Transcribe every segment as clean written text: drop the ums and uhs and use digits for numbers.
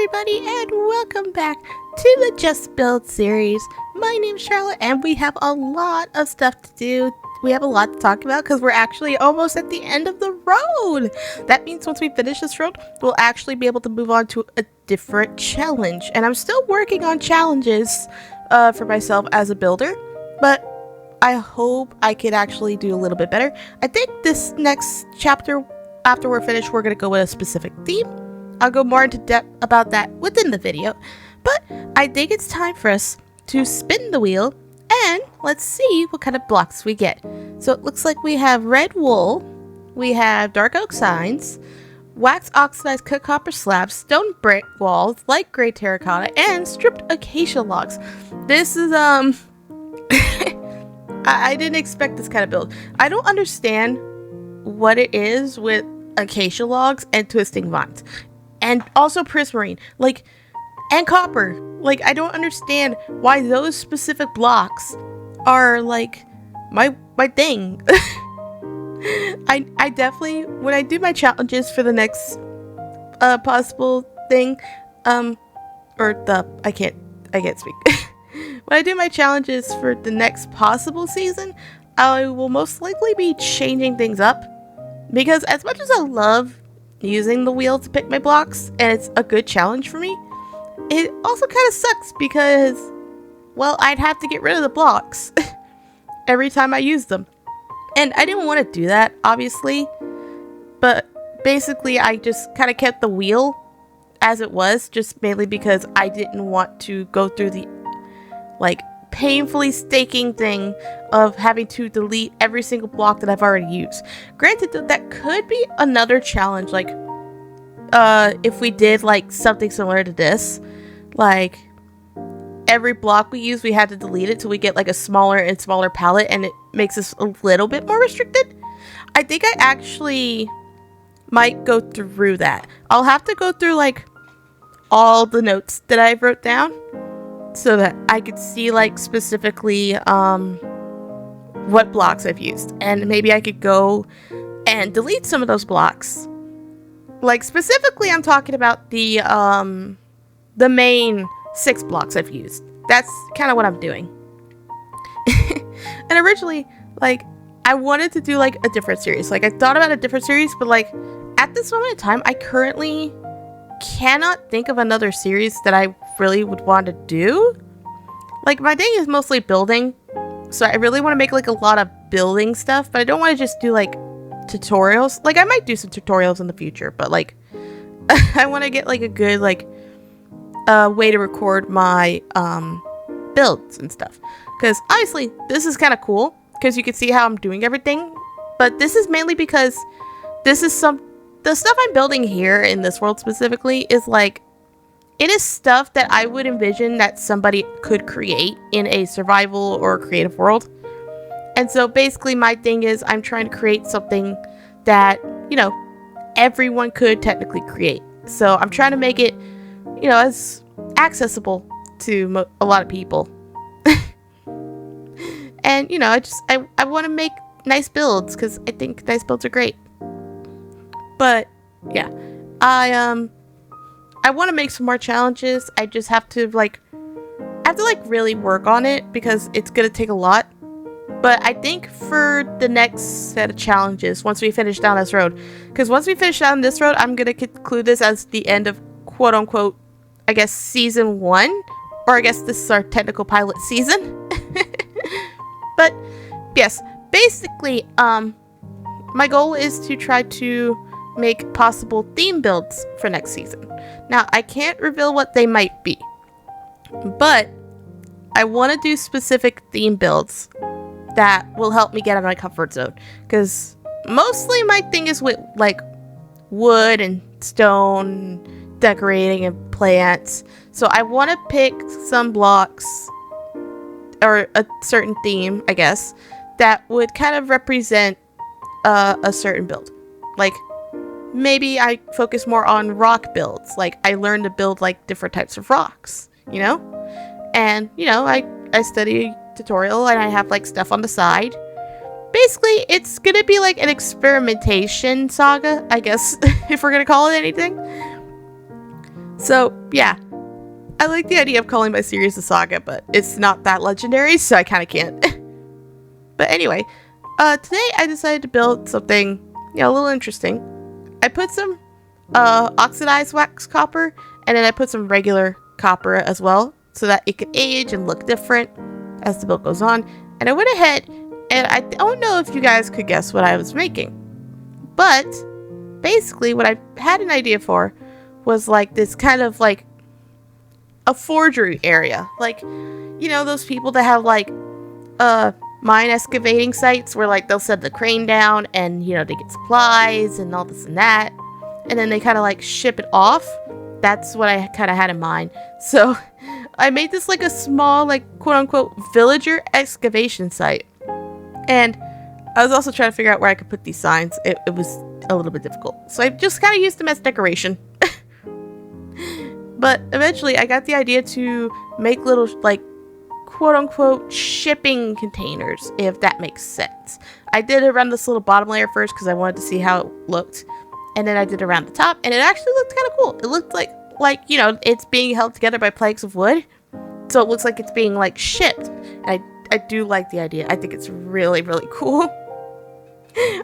everybody, and welcome back to the Just Build series. My name's Charlotte, and we have a lot of stuff to do. We have a lot to talk about because we're actually almost at the end of the road. That means once we finish this road, we'll actually be able to move on to a different challenge. And I'm still working on challenges for myself as a builder, but I hope I can actually do a little bit better. I think this next chapter, after we're finished, we're going to go with a specific theme. I'll go more into depth about that within the video, but I think it's time for us to spin the wheel and let's see what kind of blocks we get. So it looks like we have red wool, we have dark oak signs, wax oxidized cut copper slabs, stone brick walls, light gray terracotta, and stripped acacia logs. This is I didn't expect this kind of build. I don't understand what it is with acacia logs and twisting vines. And also prismarine, and copper. I don't understand why those specific blocks are, my thing. I definitely, when I do my challenges for the next, possible thing, I can't speak. When I do my challenges for the next possible season, I will most likely be changing things up. Because as much as I love using the wheel to pick my blocks, and it's a good challenge for me, it also kind of sucks because, well, I'd have to get rid of the blocks every time I use them. And I didn't want to do that, obviously, but basically I just kind of kept the wheel as it was, just mainly because I didn't want to go through the, painfully staking thing of having to delete every single block that I've already used. Granted, that could be another challenge, if we did, something similar to this. Every block we use, we had to delete it till we get, a smaller and smaller palette, and it makes us a little bit more restricted. I think I actually might go through that. I'll have to go through, all the notes that I wrote down, so that I could see, specifically, what blocks I've used. And maybe I could go and delete some of those blocks. Specifically, I'm talking about the main 6 blocks I've used. That's kind of what I'm doing. And originally, I wanted to do, a different series. I thought about a different series, but, at this moment in time, I currently cannot think of another series that I really would want to do. My thing is mostly building, so I really want to make a lot of building stuff, but I don't want to just do tutorials. I might do some tutorials in the future, but I want to get a good way to record my builds and stuff, because obviously this is kind of cool because you can see how I'm doing everything, but this is mainly because this is the stuff I'm building here in this world specifically is it is stuff that I would envision that somebody could create in a survival or creative world. And so basically my thing is I'm trying to create something that, everyone could technically create. So I'm trying to make it, as accessible to a lot of people. And, I want to make nice builds because I think nice builds are great. But yeah, I want to make some more challenges. I just have to really work on it because it's gonna take a lot. But I think for the next set of challenges, once we finish down this road, because once we finish down this road, I'm gonna conclude this as the end of quote unquote, I guess, season 1, or I guess this is our technical pilot season. But yes, basically, my goal is to try to make possible theme builds for next season. Now, I can't reveal what they might be, but I want to do specific theme builds that will help me get out of my comfort zone, because mostly my thing is with wood and stone, decorating and plants. So I want to pick some blocks or a certain theme, I guess, that would kind of represent a certain build. Maybe I focus more on rock builds. I learned to build different types of rocks, and I study tutorial and I have stuff on the side. Basically, it's gonna be an experimentation saga, I guess, if we're gonna call it anything. So, yeah. I like the idea of calling my series a saga, but it's not that legendary, so I kind of can't. But anyway, today I decided to build something, a little interesting. I put some oxidized wax copper, and then I put some regular copper as well, so that it could age and look different as the build goes on. And I went ahead, and I don't know if you guys could guess what I was making. But, basically, what I had an idea for was like this kind of like a forgery area. Like, those people that have like mine excavating sites where like they'll set the crane down and they get supplies and all this and that, and then they kind of like ship it off. That's what I kind of had in mind. So I made this like a small like quote unquote villager excavation site, and I was also trying to figure out where I could put these signs. It was a little bit difficult, so I just kind of used them as decoration. But eventually I got the idea to make little like quote-unquote shipping containers, if that makes sense. I did it around this little bottom layer first because I wanted to see how it looked, and then I did around the top, and it actually looked kind of cool. It looked like it's being held together by planks of wood, so it looks like it's being like shipped. And I do like the idea. I think it's really, really cool.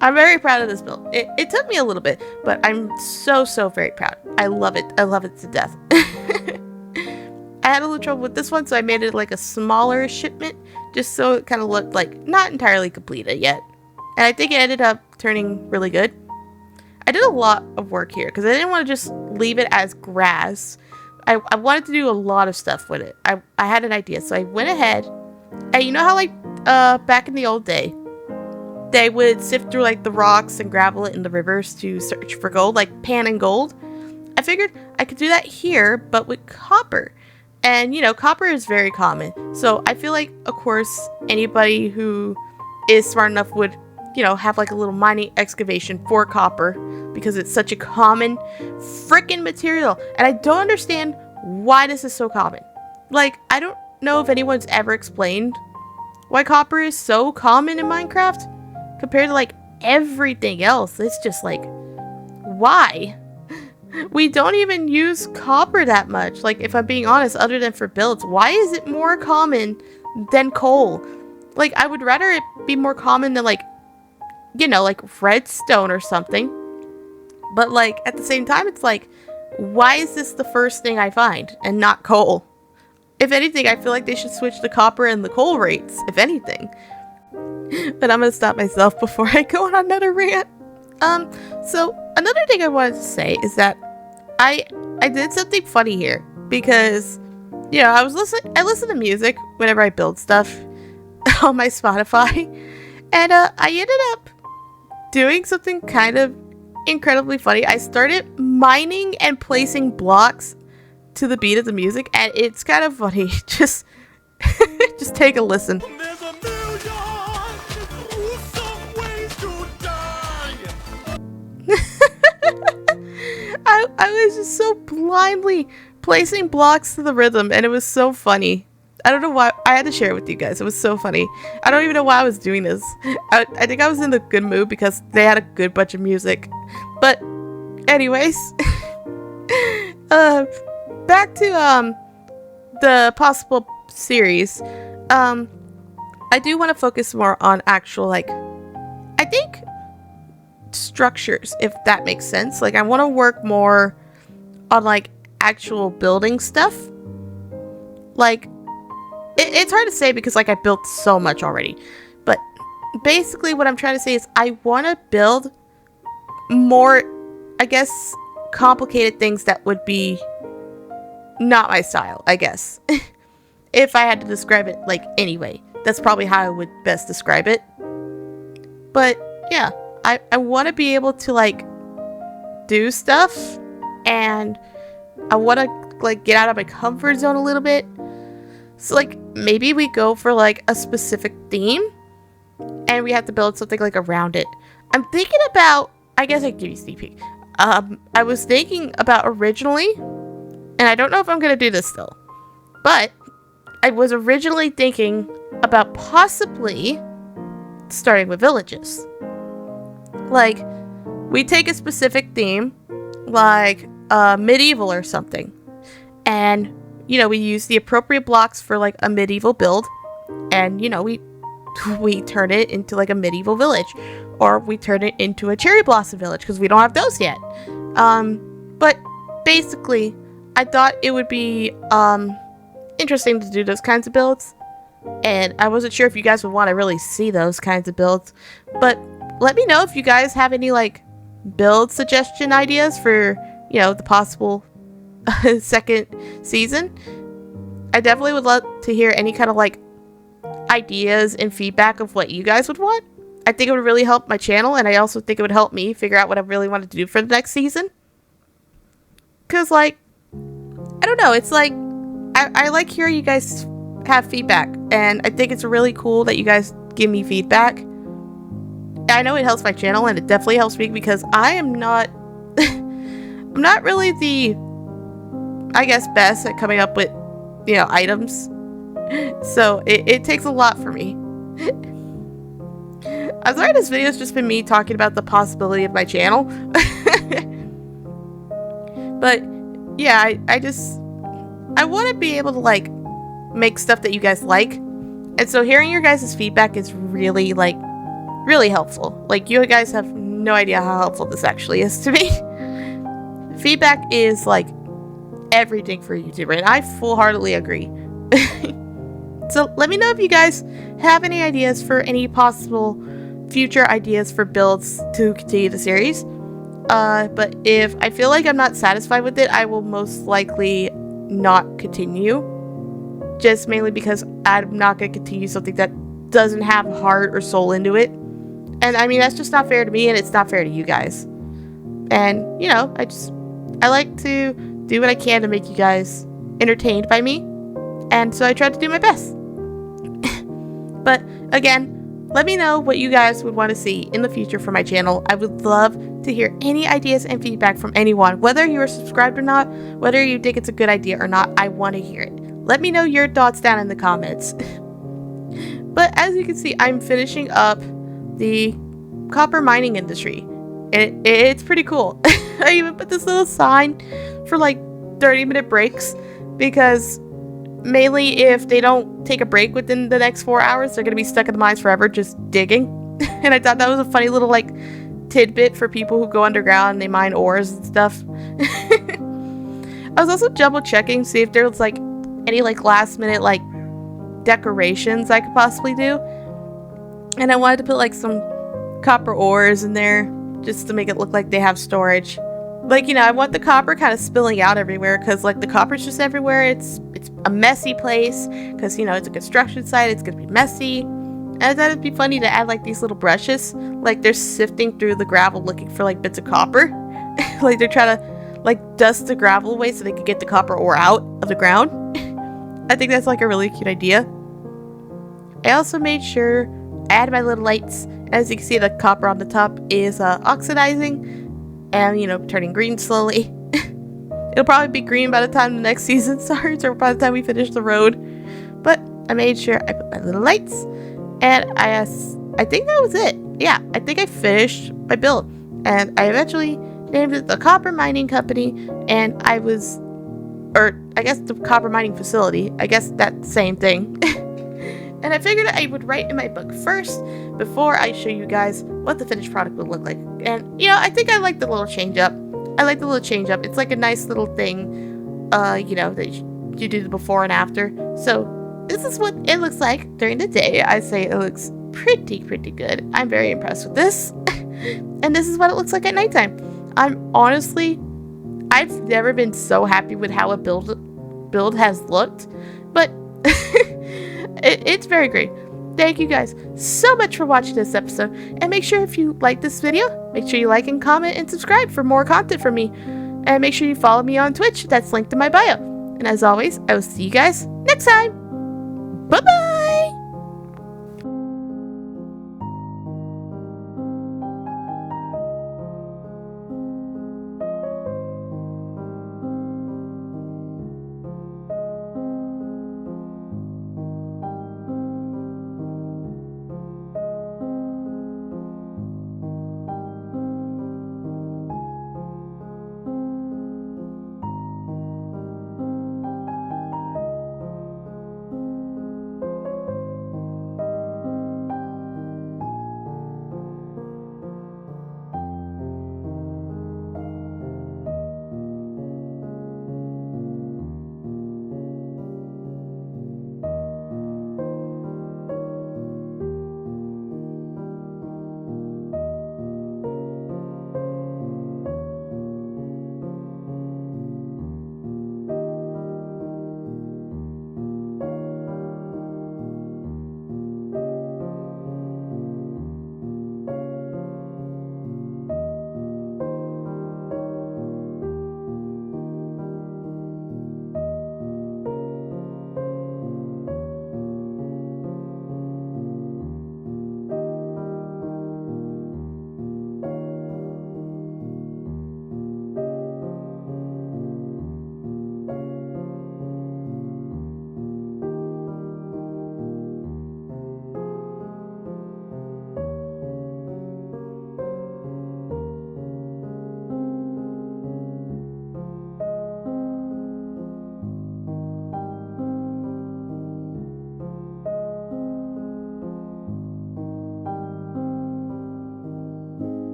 I'm very proud of this build. It took me a little bit, but I'm so very proud. I love it. I love it to death. I had a little trouble with this one, so I made it like a smaller shipment, just so it kind of looked like not entirely completed yet. And I think it ended up turning really good. I did a lot of work here, because I didn't want to just leave it as grass. I wanted to do a lot of stuff with it. I had an idea, so I went ahead, and you know how like back in the old day, they would sift through like the rocks and gravel in the rivers to search for gold, like pan and gold? I figured I could do that here, but with copper. And, copper is very common. So I feel like, of course, anybody who is smart enough would, have like a little mining excavation for copper, because it's such a common freaking material. And I don't understand why this is so common. Like, I don't know if anyone's ever explained why copper is so common in Minecraft compared to like everything else. It's just like, why? We don't even use copper that much. Like, if I'm being honest, other than for builds, why is it more common than coal? Like, I would rather it be more common than like, like redstone or something. But like, at the same time, it's like, why is this the first thing I find and not coal? If anything, I feel like they should switch the copper and the coal rates, if anything. But I'm gonna stop myself before I go on another rant. So another thing I wanted to say is that I did something funny here, because I listen to music whenever I build stuff on my Spotify, and I ended up doing something kind of incredibly funny. I started mining and placing blocks to the beat of the music, and it's kind of funny. Just take a listen. I was just so blindly placing blocks to the rhythm, and it was so funny. I don't know why. I had to share it with you guys. It was so funny. I don't even know why I was doing this. I think I was in a good mood because they had a good bunch of music. But anyways, back to the possible series. I do want to focus more on actual, like, I think structures, if that makes sense. Like, I want to work more on like actual building stuff. Like, it's hard to say because like I built so much already, but basically what I'm trying to say is I want to build more, I guess, complicated things that would be not my style, I guess. If I had to describe it like anyway, that's probably how I would best describe it. But yeah, I want to be able to like do stuff, and I want to like get out of my comfort zone a little bit. So like maybe we go for like a specific theme and we have to build something like around it. I'm thinking about, I guess I can give you a sneak peek. I was thinking about originally, and I don't know if I'm going to do this still, but I was originally thinking about possibly starting with villages. Like, we take a specific theme, like medieval or something, And, you know, we use the appropriate blocks for like a medieval build. And, you know, we turn it into like a medieval village, or we turn it into a cherry blossom village because we don't have those yet. But basically, I thought it would be interesting to do those kinds of builds, and I wasn't sure if you guys would want to really see those kinds of builds. But let me know if you guys have any like build suggestion ideas for, you know, the possible second season. I definitely would love to hear any kind of like ideas and feedback of what you guys would want. I think it would really help my channel, and I also think it would help me figure out what I really wanted to do for the next season. Because, like, I don't know, it's like, I like hearing you guys have feedback, and I think it's really cool that you guys give me feedback. I know it helps my channel, and it definitely helps me because I am not, I'm not really the, I guess, best at coming up with, you know, items. So it takes a lot for me. I'm sorry this video's just been me talking about the possibility of my channel. But yeah, I want to be able to like make stuff that you guys like. And so hearing your guys' feedback is really like really helpful. Like, you guys have no idea how helpful this actually is to me. Feedback is like everything for a YouTuber, and I full-heartedly agree. So let me know if you guys have any ideas for any possible future ideas for builds to continue the series. But if I feel like I'm not satisfied with it, I will most likely not continue. Just mainly because I'm not going to continue something that doesn't have heart or soul into it. And I mean, that's just not fair to me, and it's not fair to you guys. And, you know, I like to do what I can to make you guys entertained by me. And so I try to do my best. But again, let me know what you guys would want to see in the future for my channel. I would love to hear any ideas and feedback from anyone, whether you are subscribed or not, whether you think it's a good idea or not. I want to hear it. Let me know your thoughts down in the comments. But as you can see, I'm finishing up the copper mining industry. It's pretty cool. I even put this little sign for like 30-minute breaks, because mainly if they don't take a break within the next 4 hours, they're going to be stuck in the mines forever just digging. And I thought that was a funny little like tidbit for people who go underground and they mine ores and stuff. I was also double checking to see if there was like any like last minute like decorations I could possibly do. And I wanted to put like some copper ores in there just to make it look like they have storage. Like, you know, I want the copper kind of spilling out everywhere, because like the copper's just everywhere. It's a messy place because, you know, it's a construction site. It's gonna be messy. And I thought it'd be funny to add like these little brushes, like they're sifting through the gravel looking for like bits of copper. Like they're trying to like dust the gravel away so they could get the copper ore out of the ground. I think that's like a really cute idea. I also made sure I added my little lights. As you can see, the copper on the top is oxidizing and, you know, turning green slowly. It'll probably be green by the time the next season starts, or by the time we finish the road. But I made sure I put my little lights, and I think that was it. Yeah, I think I finished my build, and I eventually named it the Copper Mining Company, and I guess the Copper Mining Facility. I guess that's the same thing. And I figured I would write in my book first before I show you guys what the finished product would look like. And, you know, I think I like the little change up. It's like a nice little thing, you know, that you do the before and after. So this is what it looks like during the day. I say it looks pretty good. I'm very impressed with this. And this is what it looks like at nighttime. I've never been so happy with how a build has looked, but it's very great. Thank you guys so much for watching this episode, and make sure if you like this video, make sure you like and comment and subscribe for more content from me, and make sure you follow me on Twitch. That's linked in my bio. And as always, I will see you guys next time. Bye bye.